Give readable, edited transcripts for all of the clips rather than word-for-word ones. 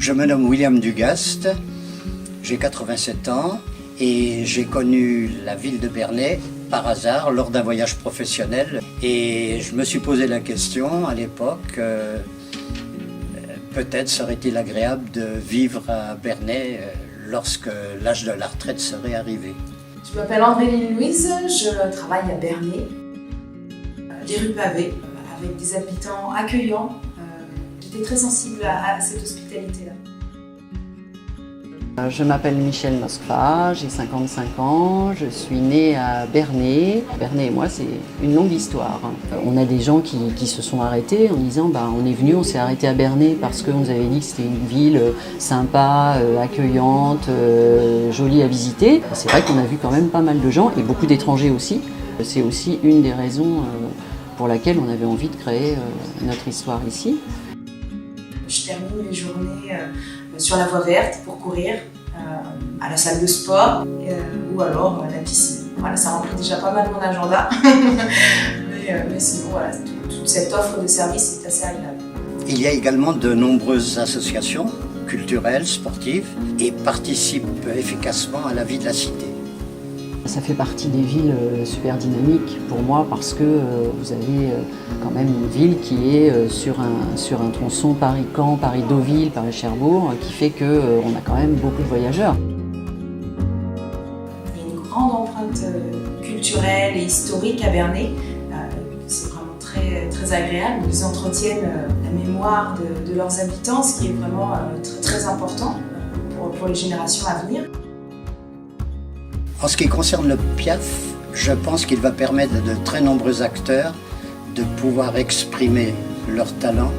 Je me nomme William Dugast, j'ai 87 ans et j'ai connu la ville de Bernay par hasard lors d'un voyage professionnel. Et je me suis posé la question à l'époque, peut-être serait-il agréable de vivre à Bernay lorsque l'âge de la retraite serait arrivé. Je m'appelle Andréline Louise, je travaille à Bernay, des rues pavées, avec des habitants accueillants. J'étais très sensible à cette hospitalité-là. Je m'appelle Michèle Moskva, j'ai 55 ans, je suis née à Bernay. Bernay et moi, c'est une longue histoire. On a des gens qui se sont arrêtés en disant on est venu, on s'est arrêté à Bernay parce qu'on nous avait dit que c'était une ville sympa, accueillante, jolie à visiter. C'est vrai qu'on a vu quand même pas mal de gens et beaucoup d'étrangers aussi. C'est aussi une des raisons pour laquelle on avait envie de créer notre histoire ici. Je termine mes journées sur la voie verte pour courir, à la salle de sport ou alors à la piscine. Voilà, ça remplit déjà pas mal mon agenda, mais sinon voilà, toute cette offre de services est assez agréable. Il y a également de nombreuses associations culturelles, sportives et participent efficacement à la vie de la cité. Ça fait partie des villes super dynamiques pour moi parce que vous avez quand même une ville qui est sur un tronçon Paris-Caen, Paris-Deauville, Paris-Cherbourg, qui fait qu'on a quand même beaucoup de voyageurs. Il y a une grande empreinte culturelle et historique à Bernay. C'est vraiment très, très agréable. Ils entretiennent la mémoire de leurs habitants, ce qui est vraiment très, très important pour les générations à venir. En ce qui concerne le Piaf, je pense qu'il va permettre à de très nombreux acteurs de pouvoir exprimer leur talent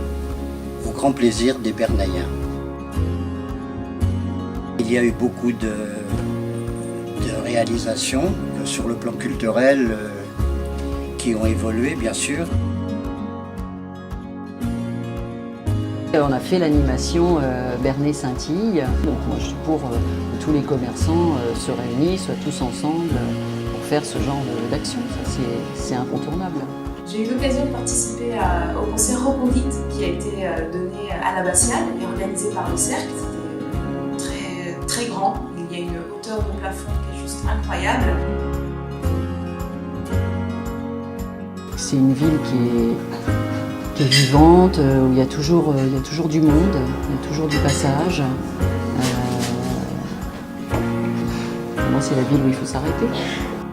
au grand plaisir des Bernayens. Il y a eu beaucoup de réalisations sur le plan culturel qui ont évolué, bien sûr. On a fait l'animation Bernay-Saint-Tille. Donc moi je suis pour que tous les commerçants se réunissent, soient tous ensemble pour faire ce genre d'action. Ça c'est incontournable. J'ai eu l'occasion de participer au concert Recondite qui a été donné à l'Abbatiale et organisé par le Cercle. C'était très, très grand. Il y a une hauteur de plafond qui est juste incroyable. C'est une ville qui est vivante, où il y a toujours du monde, il y a toujours du passage. Pour moi, c'est la ville où il faut s'arrêter.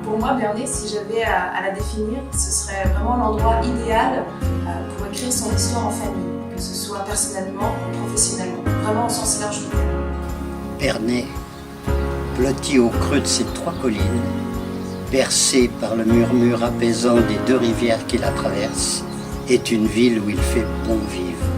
Pour moi, Bernay, si j'avais à la définir, ce serait vraiment l'endroit idéal pour écrire son histoire en famille, que ce soit personnellement ou professionnellement, vraiment au sens large du terme. Bernay, blotti au creux de ces trois collines, bercé par le murmure apaisant des deux rivières qui la traversent, est une ville où il fait bon vivre.